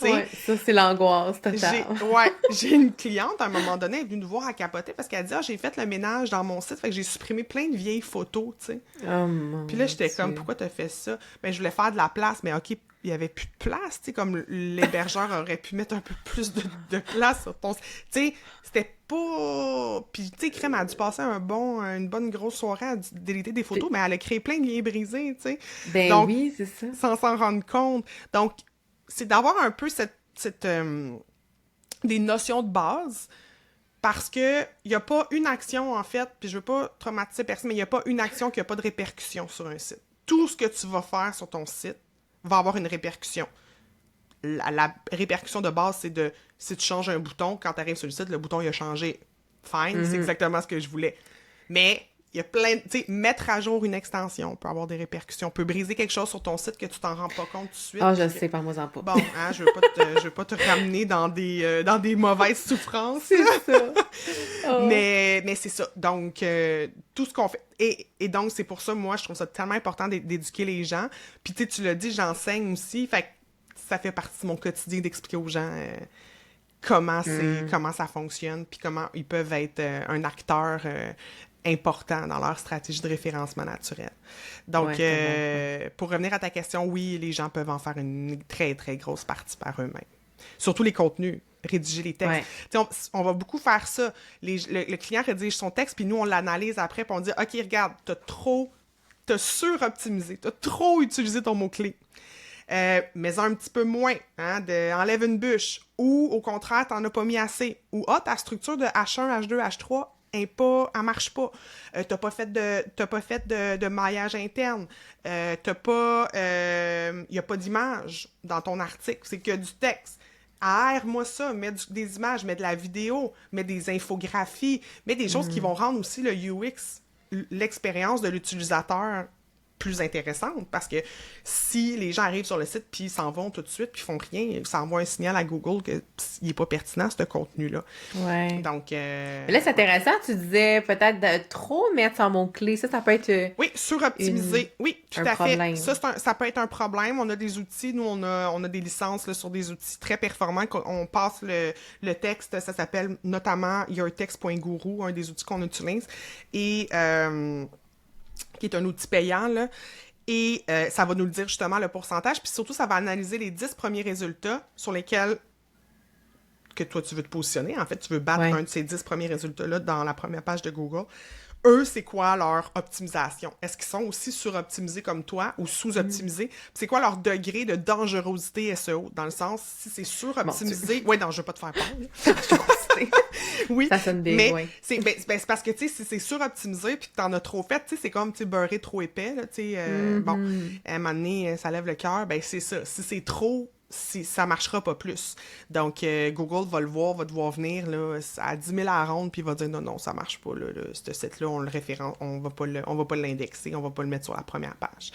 Ouais, ça, c'est l'angoisse totale. J'ai une cliente, à un moment donné, elle est venue nous voir à capoter parce qu'elle dit « Ah, j'ai fait le ménage dans mon site, fait que j'ai supprimé plein de vieilles photos, tu sais. Puis là, j'étais comme « Pourquoi t'as fait ça? » Ben, je voulais faire de la place, mais OK, il y avait plus de place, tu sais, comme l'hébergeur aurait pu mettre un peu plus de place sur ton... Tu sais, c'était pas... Puis, tu sais, Crème a dû passer une bonne grosse soirée à déliter des photos, mais elle a créé plein de liens brisés, tu sais. Ben donc, oui, c'est ça. Sans s'en rendre compte. Donc, c'est d'avoir un peu des notions de base, parce que il n'y a pas une action, en fait, puis je veux pas traumatiser personne, mais il n'y a pas une action qui n'a pas de répercussion sur un site. Tout ce que tu vas faire sur ton site va avoir une répercussion. La répercussion de base, c'est si tu changes un bouton, quand tu arrives sur le site, le bouton il a changé. Fine, c'est exactement ce que je voulais. Mais il y a plein de... Tu sais, mettre à jour une extension peut avoir des répercussions. Peut briser quelque chose sur ton site que tu t'en rends pas compte tout de suite. Ah, je sais, parle-moi-en pas. Bon, hein, je veux pas te ramener dans des mauvaises souffrances. C'est ça. Oh. Mais c'est ça. Donc, tout ce qu'on fait... Et donc, c'est pour ça, moi, je trouve ça tellement important d'éduquer les gens. Puis, tu l'as dit, j'enseigne aussi. Fait que ça fait partie de mon quotidien d'expliquer aux gens comment ça fonctionne, puis comment ils peuvent être un acteur... important dans leur stratégie de référencement naturel. Donc, pour revenir à ta question, oui, les gens peuvent en faire une très, très grosse partie par eux-mêmes. Surtout les contenus, rédiger les textes. Ouais. On va beaucoup faire ça. Le client rédige son texte, puis nous, on l'analyse après, puis on dit « OK, regarde, t'as suroptimisé, t'as trop utilisé ton mot-clé. Mais un petit peu moins, hein, enlève une bûche, ou au contraire, t'en as pas mis assez, ou ta structure de H1, H2, H3, elle marche pas. T'as pas fait de maillage interne. Y a pas d'image dans ton article. C'est que du texte. Aère-moi ça. Mets des images, mets de la vidéo, mets des infographies, mets des choses qui vont rendre aussi le UX, l'expérience de l'utilisateur, plus intéressante, parce que si les gens arrivent sur le site puis s'en vont tout de suite puis font rien, ça envoie un signal à Google qu'il n'est pas pertinent, ce contenu-là. Ouais. Donc... Mais là, c'est intéressant, tu disais peut-être de trop mettre son mot-clé, ça peut être... Oui, suroptimiser, oui, tout à problème. fait. Ça peut être un problème. On a des outils, nous, on a des licences là, sur des outils très performants. On passe le texte, ça s'appelle notamment yourtext.guru, un des outils qu'on utilise, et... qui est un outil payant, là, et ça va nous le dire justement le pourcentage, puis surtout, ça va analyser les 10 premiers résultats sur lesquels que toi, tu veux te positionner. En fait, tu veux battre un de ces 10 premiers résultats-là dans la première page de Google. Eux, c'est quoi leur optimisation? Est-ce qu'ils sont aussi suroptimisés comme toi ou sous-optimisés? C'est quoi leur degré de dangerosité SEO? Dans le sens, si c'est suroptimisé... Oui, non, je veux pas te faire peur. Oui, ça sonne bien, mais ouais. c'est parce que, tu sais, si c'est suroptimisé puis que t'en as trop fait, tu sais, c'est comme, tu sais, beurrer trop épais, là, tu sais, bon, à un moment donné, ça lève le cœur, ben c'est ça. Si c'est trop ça marchera pas plus. Donc, Google va le voir, va devoir venir là, à 10 000 à la ronde, puis il va dire non, ça marche pas, là, ce site-là, on le référence, on va pas l'indexer, on va pas le mettre sur la première page.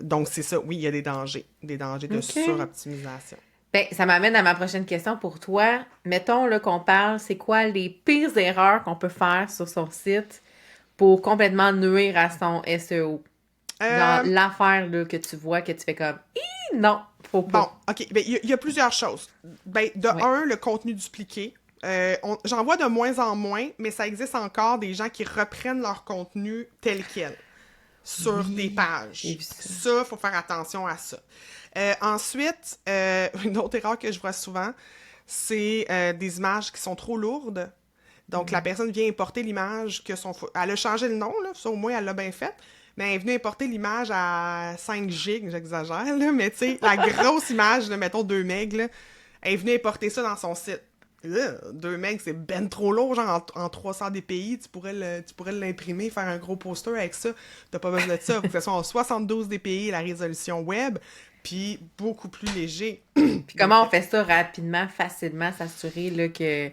Donc, c'est ça, oui, il y a des dangers de suroptimisation. Ben, ça m'amène à ma prochaine question pour toi. Mettons là, qu'on parle, c'est quoi les pires erreurs qu'on peut faire sur son site pour complètement nuire à son SEO? Genre l'affaire là, que tu vois, que tu fais comme non, faut pas. Bon, OK. Ben, il y a plusieurs choses. Ben, un, le contenu dupliqué. J'en vois de moins en moins, mais ça existe encore des gens qui reprennent leur contenu tel quel sur des pages. Ça, faut faire attention à ça. Ensuite, une autre erreur que je vois souvent, c'est des images qui sont trop lourdes. Donc, la personne vient importer l'image elle a changé le nom, là, ça au moins, elle l'a bien fait. Mais elle est venue importer l'image à 5 gigs, j'exagère, là, mais tu sais, la grosse image, là, mettons 2 megs, là, elle est venue importer ça dans son site. 2 megs, c'est ben trop lourd, genre en 300 dpi, tu pourrais l'imprimer, faire un gros poster avec ça. T'as pas besoin de ça, faut que ce soit en 72 dpi, la résolution web, puis beaucoup plus léger. Puis comment on fait ça rapidement, facilement, s'assurer là, que...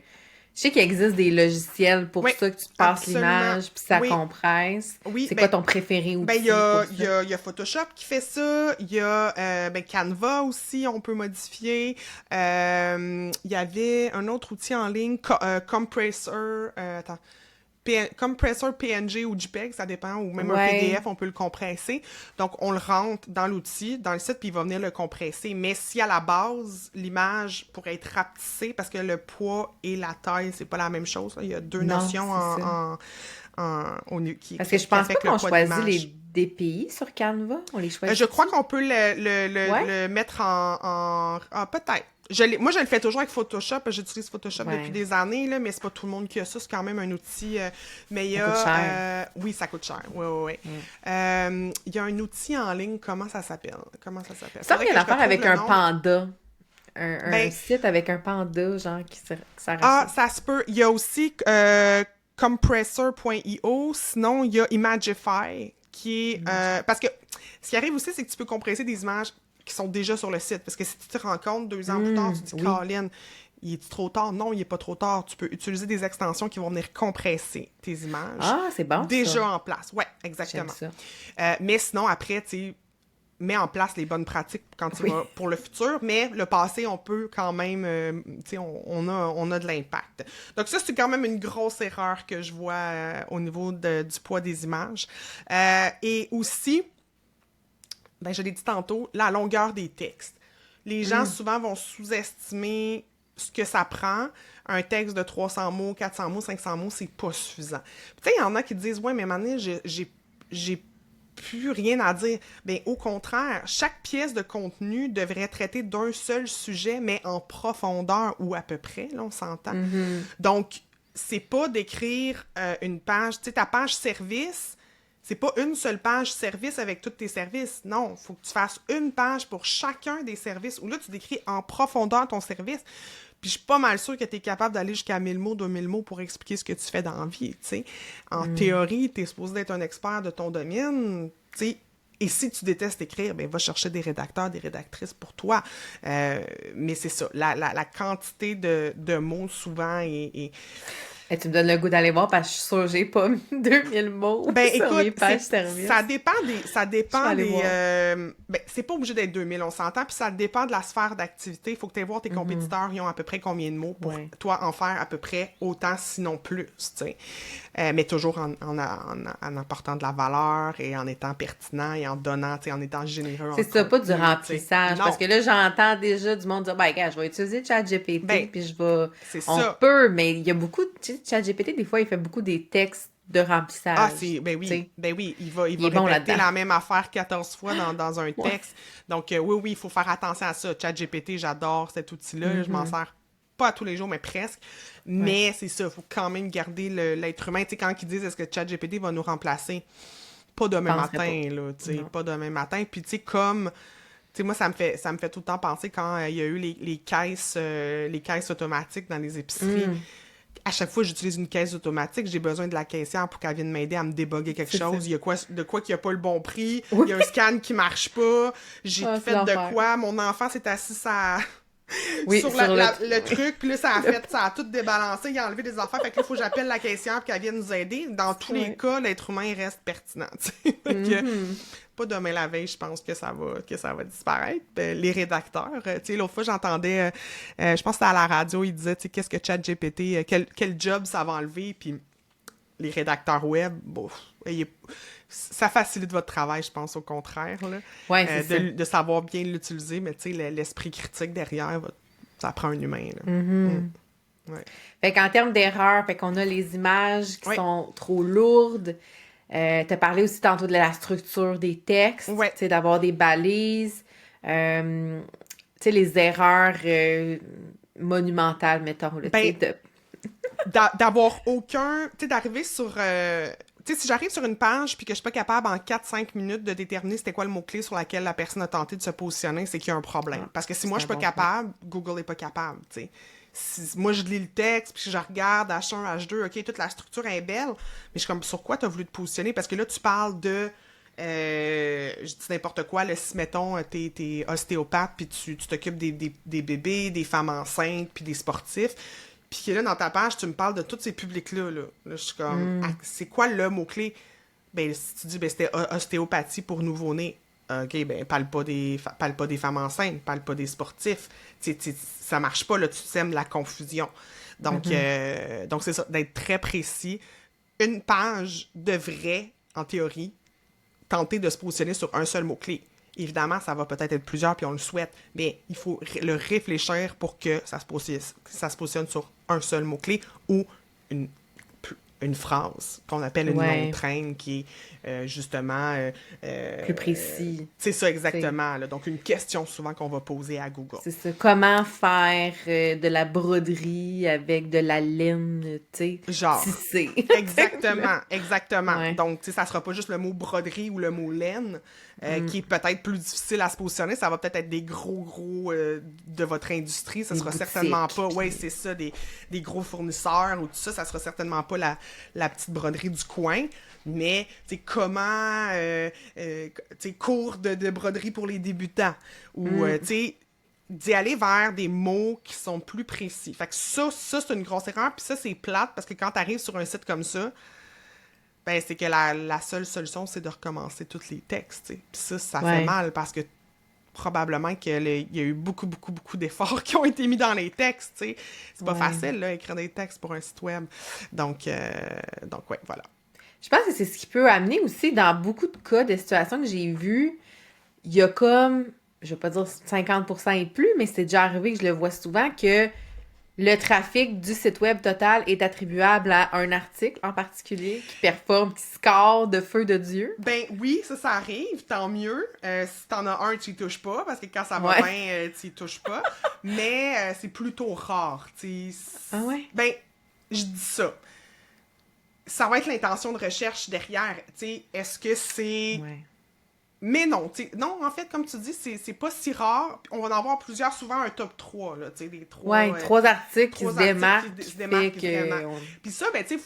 Je sais qu'il existe des logiciels pour ça, que tu passes l'image, puis ça compresse. Oui, c'est quoi ton préféré aussi? Il y a Photoshop qui fait ça. Il y a Canva aussi, on peut modifier. Il y avait un autre outil en ligne, Compressor. Compressor PNG ou JPEG, ça dépend, ou même un PDF, on peut le compresser. Donc, on le rentre dans l'outil, dans le site, puis il va venir le compresser. Mais si à la base, l'image pourrait être rapetissée, parce que le poids et la taille, c'est pas la même chose. Là. Il y a deux notions parce que je pense pas qu'on choisit les DPI sur Canva. On les choisit. Je crois qu'on peut le mettre en peut-être. Moi, je le fais toujours avec Photoshop. J'utilise Photoshop depuis des années, là, mais c'est pas tout le monde qui a ça. C'est quand même un outil meilleur. Ça coûte cher. Oui, ça coûte cher. Oui. Il y a un outil en ligne. Comment ça s'appelle? Ça, il y a l'affaire avec un panda. Un site avec un panda, genre, qui sert à ça. Ça se peut. Il y a aussi compressor.io. Sinon, il y a Imagify, qui est... parce que ce qui arrive aussi, c'est que tu peux compresser des images qui sont déjà sur le site. Parce que si tu te rends compte 2 ans plus tard, tu te dis, Caroline, il est trop tard? Non, il n'est pas trop tard. Tu peux utiliser des extensions qui vont venir compresser tes images. Ah, c'est bon, déjà en place. Oui, exactement. J'aime ça. Mais sinon, après, tu mets en place les bonnes pratiques quand tu vas pour le futur, mais le passé, on peut quand même, on a de l'impact. Donc ça, c'est quand même une grosse erreur que je vois au niveau du poids des images. Et aussi, je l'ai dit tantôt, la longueur des textes. Les gens, souvent, vont sous-estimer ce que ça prend. Un texte de 300 mots, 400 mots, 500 mots, c'est pas suffisant. Tu sais, il y en a qui disent « Ouais, mais maintenant, j'ai plus rien à dire. » Bien, au contraire, chaque pièce de contenu devrait traiter d'un seul sujet, mais en profondeur, ou à peu près, là, on s'entend. Donc, c'est pas d'écrire une page... Tu sais, ta page service... C'est pas une seule page service avec tous tes services. Non, il faut que tu fasses une page pour chacun des services où là, tu décris en profondeur ton service. Puis je suis pas mal sûre que tu es capable d'aller jusqu'à 1000 mots, 2000 mots pour expliquer ce que tu fais dans la vie, tu sais. En théorie, tu es supposé être un expert de ton domaine, tu sais. Et si tu détestes écrire, ben va chercher des rédacteurs, des rédactrices pour toi. Mais c'est ça, la quantité de mots souvent est... Et tu me donnes le goût d'aller voir parce que je suis sûre que j'ai pas 2000 mots sur mes pages services. Ça dépend des c'est pas obligé d'être 2000, on s'entend, puis ça dépend de la sphère d'activité. Il faut que tu ailles voir tes compétiteurs, ils ont à peu près combien de mots pour toi en faire à peu près autant, sinon plus, tu sais. Mais toujours en apportant de la valeur et en étant pertinent et en donnant, tu sais, en étant généreux. C'est ça, pas du remplissage. Parce que là, j'entends déjà du monde dire, gars, je vais utiliser ChatGPT, puis je vais... On peut, mais il y a beaucoup... ChatGPT, des fois, il fait beaucoup des textes de remplissage. Ah, oui, il va répéter la même affaire 14 fois dans un texte. Donc, oui, il faut faire attention à ça. ChatGPT, j'adore cet outil-là. Je m'en sers pas tous les jours, mais presque. Mais c'est ça, il faut quand même garder l'être humain. Tu sais, quand ils disent, est-ce que ChatGPT va nous remplacer? Pas demain matin, là, tu sais, pas demain matin. Puis, tu sais, comme... Tu sais, moi, ça me fait tout le temps penser quand il y a eu les caisses automatiques dans les épiceries. à chaque fois que j'utilise une caisse automatique, j'ai besoin de la caissière pour qu'elle vienne m'aider à me débugger quelque chose. Il y a de quoi qu'il n'y a pas le bon prix, il y a un scan qui marche pas, j'ai Ah, c'est fait de l'enfer. quoi, mon enfant s'est assis Oui, sur sur le... le truc, puis là, ça a tout débalancé, il a enlevé des affaires, fait que là, il faut que j'appelle la caissière pour qu'elle vienne nous aider. Dans tous les Ouais. cas, l'être humain reste pertinent, tu sais. Fait que, Mhm. pas demain la veille, je pense que ça va disparaître. Les rédacteurs, tu sais, l'autre fois, j'entendais, je pense que c'était à la radio, ils disaient, tu sais, qu'est-ce que ChatGPT, quel job ça va enlever, puis les rédacteurs web, bon, ça facilite votre travail, je pense, au contraire, là, Ouais, c'est ça. de savoir bien l'utiliser, mais tu sais, l'esprit critique derrière, ça prend un humain, là. Mhm. Ouais. Fait qu'en termes d'erreurs, fait qu'on a les images qui Ouais. sont trop lourdes. T'as parlé aussi tantôt de la structure des textes, Ouais. tu sais, d'avoir des balises. Tu sais, les erreurs monumentales, mettons, là, tu sais, Ben, d'avoir aucun, tu sais, d'arriver sur, tu sais, si j'arrive sur une page puis que je suis pas capable en 4-5 minutes de déterminer c'était quoi le mot-clé sur lequel la personne a tenté de se positionner, c'est qu'il y a un problème. Ah, Parce que si c'est moi un je suis pas bon point. capable, Google est pas capable, tu sais. Si moi je lis le texte puis je regarde H1, H2, ok, toute la structure est belle, mais je suis comme sur quoi t'as voulu te positionner? Parce que là tu parles de je dis n'importe quoi, là, si, mettons, t'es ostéopathe, puis tu t'occupes des bébés, des femmes enceintes, puis des sportifs, puis que là, dans ta page, tu me parles de tous ces publics-là, là. Là, je suis comme, ah, c'est quoi le mot-clé? Ben, si tu dis, ben, c'était ostéopathie pour nouveau-nés. OK, ben, parle pas des femmes enceintes, parle pas des sportifs. Ça marche pas, là, tu sèmes la confusion. Donc c'est ça, d'être très précis. Une page devrait, en théorie, tenter de se positionner sur un seul mot-clé. Évidemment, ça va peut-être être plusieurs, puis on le souhaite, mais il faut le réfléchir pour que ça se positionne sur un seul mot-clé ou une, une phrase qu'on appelle une longue Ouais, traîne qui est justement... plus précis. c'est ça C'est exactement. Là. Donc, une question souvent qu'on va poser à Google. c'est ça. Comment faire de la broderie avec de la laine, tu sais, Genre. tissée. Exactement, exactement. Ouais. Donc, tu sais, ça sera pas juste le mot broderie ou le mot laine qui est peut-être plus difficile à se positionner. Ça va peut-être être des gros de votre industrie. Ça Des sera certainement boutiques. pas, ouais, c'est ça, des gros fournisseurs ou tout ça. Ça sera certainement pas la petite broderie du coin. Mais, tu sais, comment, tu sais, cours de broderie pour les débutants. Ou, tu sais, d'y aller vers des mots qui sont plus précis. Fait que ça c'est une grosse erreur. Puis ça, c'est plate parce que quand tu arrives sur un site comme ça, ben, c'est que la seule solution, c'est de recommencer tous les textes, tu sais. Puis ça fait Ouais. mal parce que probablement qu'il y a eu beaucoup d'efforts qui ont été mis dans les textes, tu sais. C'est pas Ouais. facile, là, écrire des textes pour un site web. Donc ouais, voilà. Je pense que c'est ce qui peut amener aussi dans beaucoup de cas de situations que j'ai vues. Il y a comme, je vais pas dire 50% et plus, mais c'est déjà arrivé que je le vois souvent que le trafic du site web total est attribuable à un article en particulier qui performe, qui score de feu de Dieu. Ben oui, ça arrive, tant mieux. Si t'en as un, tu y touches pas, parce que quand ça va Ouais. bien, tu y touches pas. Mais c'est plutôt rare, tu sais. Ah ouais? Ben, je dis ça. Ça va être l'intention de recherche derrière, tu sais. Est-ce que c'est... Ouais. Mais non, tu sais, non, en fait, comme tu dis, c'est pas si rare. On va en avoir plusieurs, souvent un top 3, là, tu sais, des Ouais, trois articles qui se trois articles démarquent, qui qui se fait démarquent que... vraiment. Puis ça, ben, tu sais,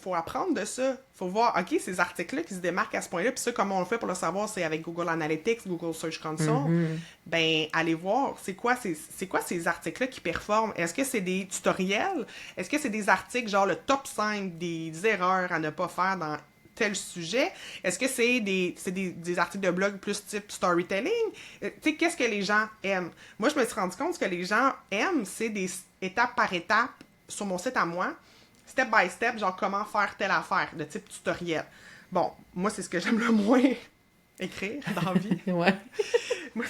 faut apprendre de ça. Faut voir, OK, ces articles-là qui se démarquent à ce point-là, puis ça, comment on le fait pour le savoir, c'est avec Google Analytics, Google Search Console. Ben, allez voir, c'est quoi ces articles-là qui performent? Est-ce que c'est des tutoriels? Est-ce que c'est des articles, genre le top 5 des erreurs à ne pas faire dans tel sujet? Est-ce que c'est des articles de blog plus type storytelling? Tu sais, qu'est-ce que les gens aiment? Moi, je me suis rendu compte que les gens aiment, c'est des étape par étape sur mon site à moi, step by step, genre comment faire telle affaire, de type tutoriel. Bon, moi, c'est ce que j'aime le moins écrire dans la vie. Ouais. Moi,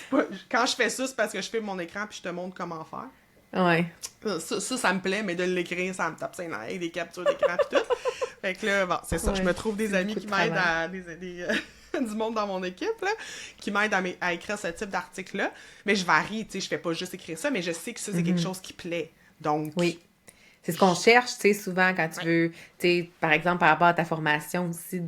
quand je fais ça, c'est parce que je filme mon écran puis je te montre comment faire. Ouais. Ça me plaît, mais de l'écrire, ça me tape ça avec des captures d'écran pis tout. Fait que là, bon, c'est ça. Ouais, Je me trouve des c'est amis beaucoup qui de m'aident travail. du monde dans mon équipe, là, qui m'aident à écrire ce type d'article-là. Mais je varie, tu sais, je fais pas juste écrire ça, mais je sais que ça, c'est quelque chose qui plaît. Donc... Oui. C'est ce qu'on cherche, tu sais, souvent quand tu veux, tu sais, par exemple, par rapport à ta formation aussi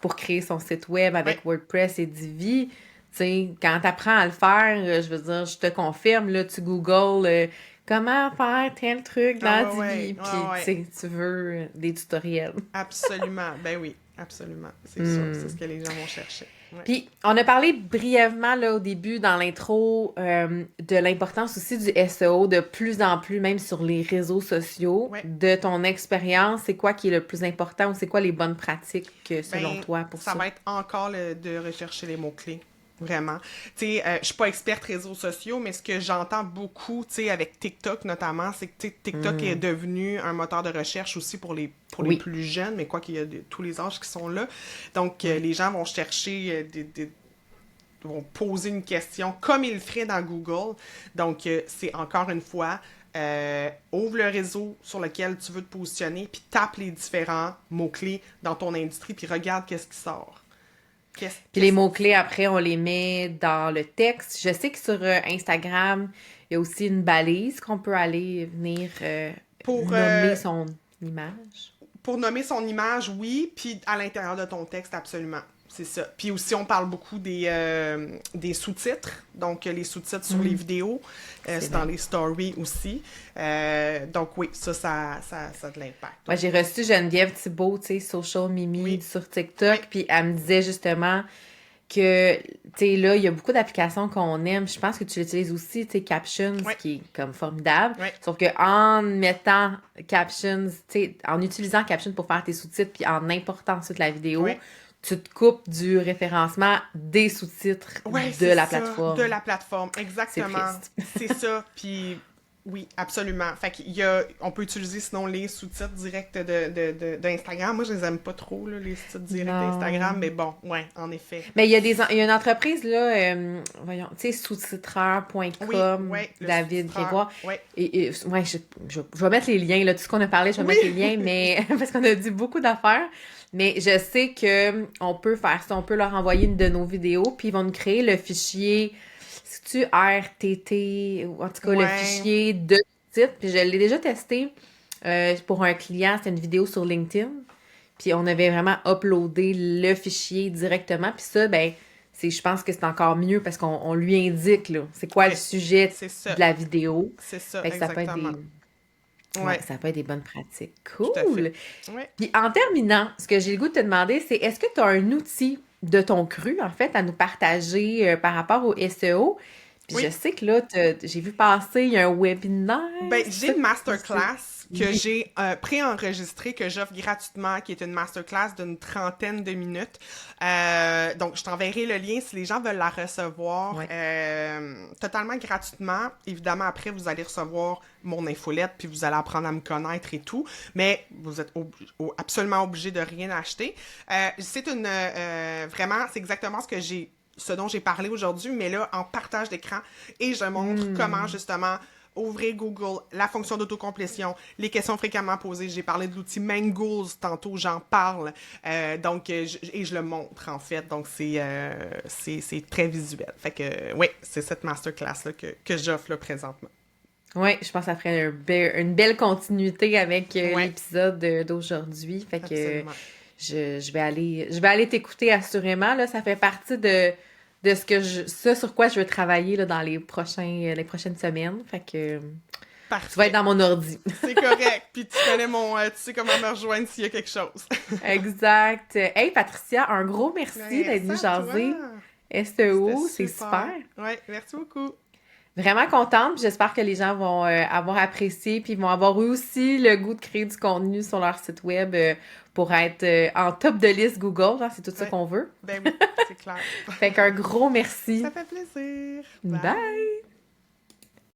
pour créer son site web avec WordPress et Divi, tu sais, quand tu apprends à le faire, je veux dire, je te confirme, là, tu googles comment faire tel truc dans Ah la ouais, TV. ouais, Puis, ouais. tu sais, tu veux des tutoriels. Absolument. Ben oui, absolument. C'est ça. C'est ce que les gens vont chercher. Ouais. Puis, on a parlé brièvement là, au début, dans l'intro, de l'importance aussi du SEO de plus en plus, même sur les réseaux sociaux. Ouais. De ton expérience, c'est quoi qui est le plus important ou c'est quoi les bonnes pratiques selon Ben, toi pour ça? ça va être encore de rechercher les mots-clés. Vraiment. Tu sais, je suis pas experte réseaux sociaux, mais ce que j'entends beaucoup, tu sais, avec TikTok notamment, c'est que tu sais, TikTok est devenu un moteur de recherche aussi pour les Oui. plus jeunes, mais quoi qu'il y a tous les âges qui sont là. Donc, les gens vont chercher vont poser une question comme ils le feraient dans Google. Donc, c'est encore une fois, ouvre le réseau sur lequel tu veux te positionner, puis tape les différents mots-clés dans ton industrie, puis regarde qu'est-ce qui sort. Puis les mots-clés, après, on les met dans le texte. Je sais que sur Instagram, il y a aussi une balise qu'on peut aller venir Pour, nommer son image. Pour nommer son image, oui, puis à l'intérieur de ton texte, absolument. C'est ça. Puis aussi, on parle beaucoup des sous-titres. Donc, les sous-titres sur les vidéos. C'est dans les stories aussi. Donc, oui, ça a de l'impact. Moi, j'ai reçu Geneviève Thibault, tu sais, Social Mimi Oui. sur TikTok. Puis elle me disait justement que, tu sais, là, il y a beaucoup d'applications qu'on aime. Je pense que tu l'utilises aussi, tu sais, Captions, Ouais. qui est comme formidable. Ouais. Sauf que en mettant Captions, tu sais, en utilisant Captions pour faire tes sous-titres, puis en important ensuite la vidéo, Ouais. tu te coupes du référencement des sous-titres Ouais, de c'est la ça, plateforme. de la plateforme, exactement. C'est ça. Puis oui, absolument. Fait qu'il y a, on peut utiliser sinon les sous-titres directs d'Instagram. Moi, je les aime pas trop, là, les sous-titres directs Non. d'Instagram, mais bon, ouais, en effet. Mais il y a une entreprise, là, voyons, tu sais, sous-titreur.com, Oui, ouais, le David sous-titreur, Grégoire. ouais. Et ouais, je vais mettre les liens, là, tout ce qu'on a parlé, je vais Oui. mettre les liens, mais parce qu'on a dit beaucoup d'affaires. Mais je sais que on peut faire ça, on peut leur envoyer une de nos vidéos, puis ils vont nous créer le fichier, c'est-tu RTT, ou en tout cas le Ouais. fichier de site. Puis je l'ai déjà testé pour un client, c'était une vidéo sur LinkedIn. Puis on avait vraiment uploadé le fichier directement. Puis ça, ben, je pense que c'est encore mieux parce qu'on lui indique, là, c'est quoi Ouais, le sujet c'est ça. de la vidéo. C'est ça, Fait que ça peut être exactement. ouais, Ouais, ça peut être des bonnes pratiques. tout à Cool! fait. Ouais. Puis en terminant, ce que j'ai le goût de te demander, c'est est-ce que tu as un outil de ton cru, en fait, à nous partager par rapport au SEO? Puis Oui. je sais que là, j'ai vu passer, il y a un webinaire. Ben, c'est j'ai ça une que masterclass que Oui. j'ai préenregistrée, que j'offre gratuitement, qui est une masterclass d'une 30aine de minutes. Donc, je t'enverrai le lien si les gens veulent la recevoir totalement gratuitement. Évidemment, après, vous allez recevoir mon infolette, puis vous allez apprendre à me connaître et tout. Mais vous êtes absolument obligé de rien acheter. C'est vraiment, c'est exactement ce dont j'ai parlé aujourd'hui, mais là, en partage d'écran. Et je montre comment, justement, ouvrir Google, la fonction d'autocomplétion, les questions fréquemment posées. J'ai parlé de l'outil Mangools, tantôt, j'en parle. Donc, et je le montre, en fait. Donc, c'est très visuel. Fait que, oui, c'est cette masterclass-là que j'offre, là, présentement. Oui, je pense que ça ferait une belle continuité avec Ouais. l'épisode d'aujourd'hui. Fait que Absolument. je vais aller t'écouter assurément. Là, ça fait partie de ce sur quoi je veux travailler là, dans les prochaines semaines. Fait que Parfait. tu vas être dans mon ordi. C'est correct. Puis tu connais tu sais comment me rejoindre s'il y a quelque chose. Exact. Hey Patricia, un gros merci d'être venue jaser. SEO, c'est super. Oui, merci beaucoup. Vraiment contente, puis j'espère que les gens vont avoir apprécié, puis ils vont avoir eu aussi le goût de créer du contenu sur leur site web pour être en top de liste Google, hein, c'est tout ça qu'on veut. Ben oui, c'est clair. Fait qu'un gros merci. Ça fait plaisir. Bye.